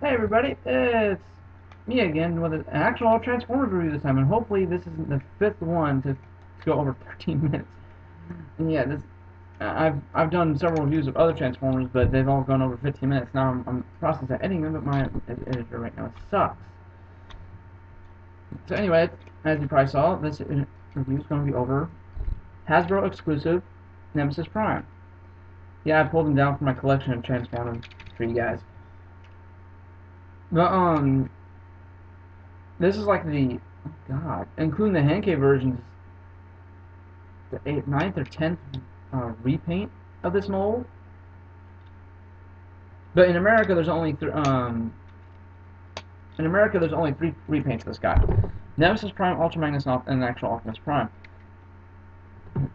Hey everybody, it's me again with an actual Transformers review this time, and hopefully this isn't the fifth one to go over 13 minutes. And yeah, I've done several reviews of other Transformers, but they've all gone over 15 minutes. Now I'm processing editing them, but my editor right now sucks. So anyway, as you probably saw, this review is going to be over Hasbro exclusive Nemesis Prime. Yeah, I pulled them down from my collection of Transformers for you guys. But this is like oh God, including the Henkei versions, the 8th, 9th, or 10th repaint of this mold. But in America, there's only three repaints of this guy: Nemesis Prime, Ultra Magnus, and actual Optimus Prime.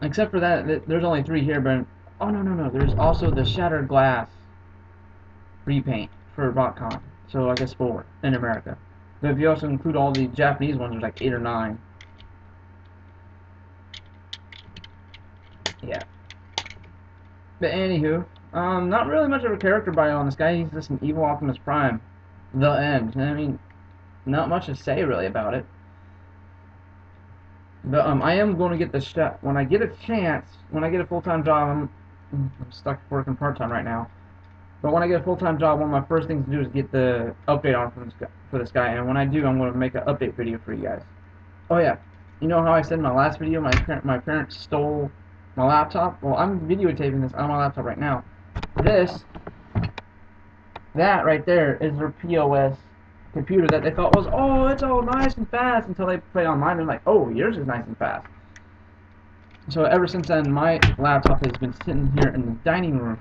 Except for that, there's only three here. But oh no, there's also the Shattered Glass repaint for RotCon. So I guess four in America. But if you also include all the Japanese ones, there's like 8 or 9. Yeah. But anywho, not really much of a character bio on this guy. He's just an evil Optimus Prime. The end. I mean, not much to say really about it. But I am going to get the shot when I get a chance. When I get a full-time job, I'm stuck working part-time right now. But when I get a full-time job, one of my first things to do is get the update on for this guy. And when I do, I'm going to make an update video for you guys. Oh yeah, you know how I said in my last video my parents stole my laptop? Well, I'm videotaping this on my laptop right now. That right there is their POS computer that they thought was, oh, it's all nice and fast, until they played online. They're like, oh, yours is nice and fast. So ever since then, my laptop has been sitting here in the dining room.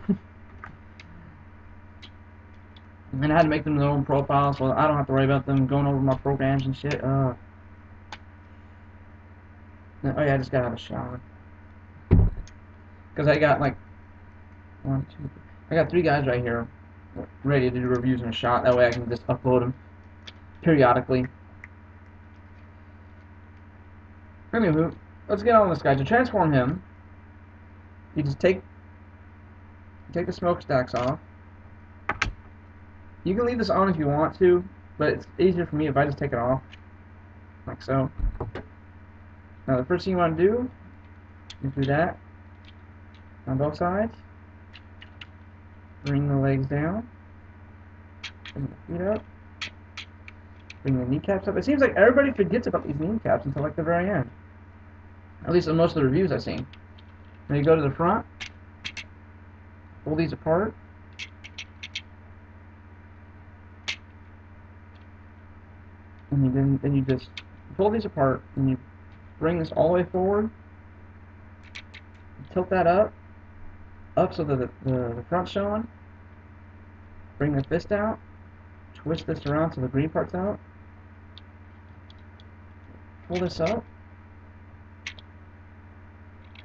And I had to make them their own profile, so I don't have to worry about them going over my programs and shit. Oh yeah, I just got out of the shower. Because I got like I got 3 guys right here ready to do reviews in a shot. That way I can just upload them periodically. Anywho, let's get on with this guy. To transform him, you just take the smokestacks off. You can leave this on if you want to, but it's easier for me if I just take it off, like so. Now the first thing you want to do is do that on both sides. Bring the legs down. Bring the feet up. Bring the kneecaps up. It seems like everybody forgets about these kneecaps until like the very end. At least in most of the reviews I've seen. Now you go to the front, pull these apart, and then you just pull these apart, and you bring this all the way forward, tilt that up so that the front's showing, bring the fist out, twist this around so the green part's out, pull this up,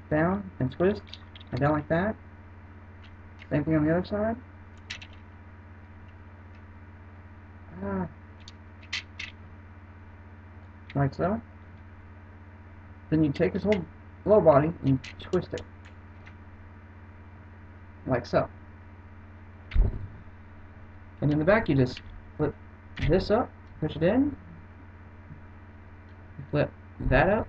down, and twist, and down like that. Same thing on the other side. Like so. Then you take this whole lower body and you twist it. Like so. And in the back you just flip this up, push it in, flip that up.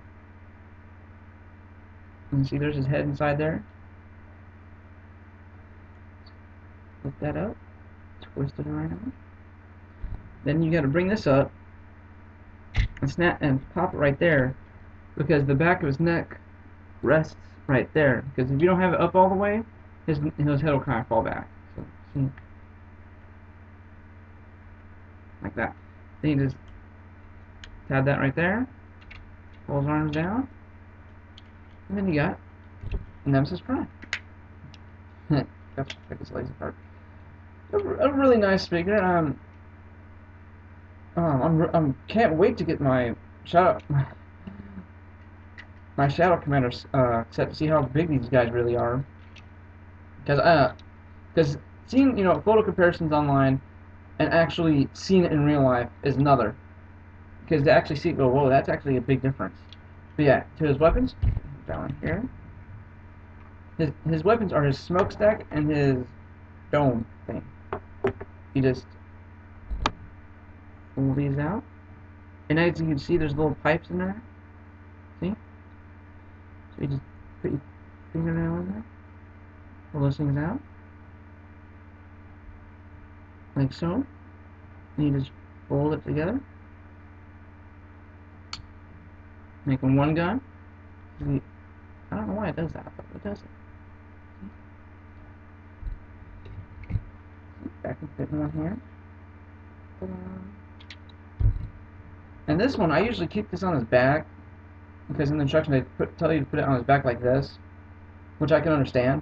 And you see there's his head inside there. Flip that up, twist it around. Then you gotta bring this up and snap and pop it right there, because the back of his neck rests right there. Because if you don't have it up all the way, his head will kind of fall back. So, see? Like that. Then you just tab that right there, pull his arms down, and then you got Nemesis Prime. Got to pick his legs apart. A really nice figure. Can't wait to get my Shadow Commander set to see how big these guys really are. Because seeing photo comparisons online and actually seeing it in real life is another. Because to actually see it go, whoa, that's actually a big difference. But yeah, to his weapons, down here. His weapons are his smokestack and his dome thing. You just pull these out. And as you can see, there's little pipes in there. See? So you just put your fingernail in there. Pull those things out. Like so. And you just fold it together. Making one gun. I don't know why it does that, but it does it. That can fit in one hand. And this one, I usually keep this on his back, because in the instructions they tell you to put it on his back like this, which I can understand.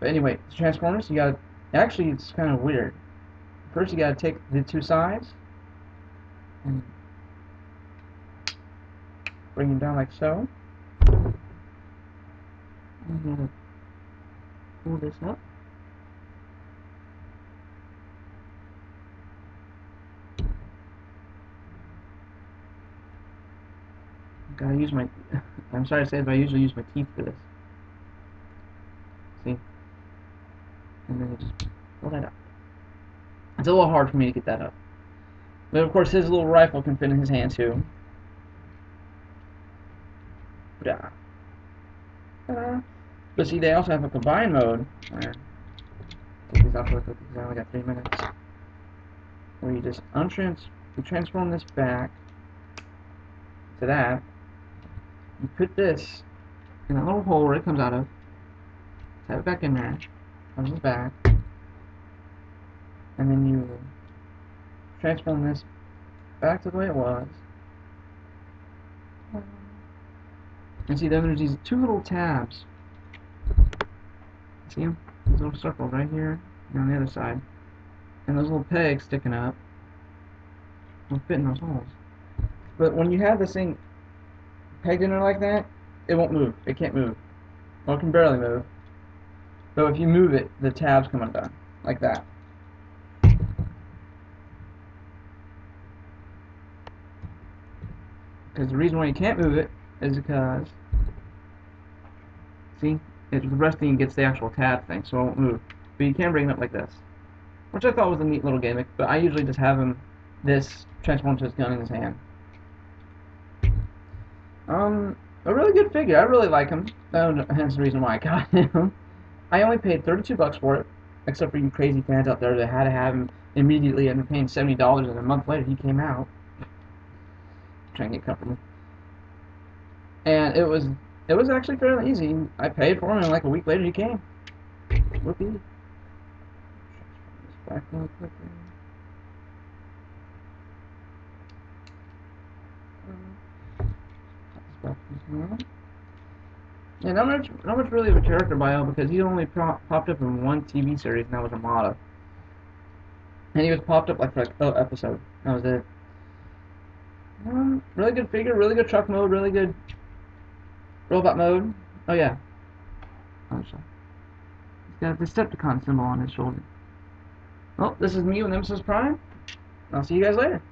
But anyway, to transform this, you gotta, actually it's kind of weird. First you gotta take the two sides, and bring them down like so. And you gotta pull this up. Gotta use my, I'm sorry to say it, but I usually use my teeth for this. See? And then you just pull that up. It's a little hard for me to get that up. But of course his little rifle can fit in his hand too. Ta-da. But see, they also have a combined mode. Where, take these off real quick because I only got 3 minutes. Where you just you transform this back to that. You put this in that little hole where it comes out of. Tap it back in there. Comes back. And then you transform this back to the way it was. And see, then there's these two little tabs. See them? These little circles right here and on the other side. And those little pegs sticking up will fit in those holes. But when you have this thing pegged in there like that, it won't move. It can't move. Well, it can barely move. But if you move it, the tabs come undone. Like that. Because the reason why you can't move it is because, see, it's resting against the actual tab thing, so it won't move. But you can bring it up like this, which I thought was a neat little gimmick. But I usually just have him this transform to his gun in his hand. A really good figure. I really like him. Hence the reason why I got him. I only paid $32 for it, except for you crazy fans out there that had to have him immediately and paying $70, and a month later he came out. Trying to get comfortable. And it was actually fairly easy. I paid for him, and like a week later he came. Whoopee. Back real quick. Yeah, not much really of a character bio, because he only popped up in one TV series, and that was Armada. And he was popped up like for like episode. That was it. Really good figure, really good truck mode, really good robot mode. Oh yeah. Oh, sorry. He's got the Decepticon symbol on his shoulder. Well, this is me with Nemesis Prime. I'll see you guys later.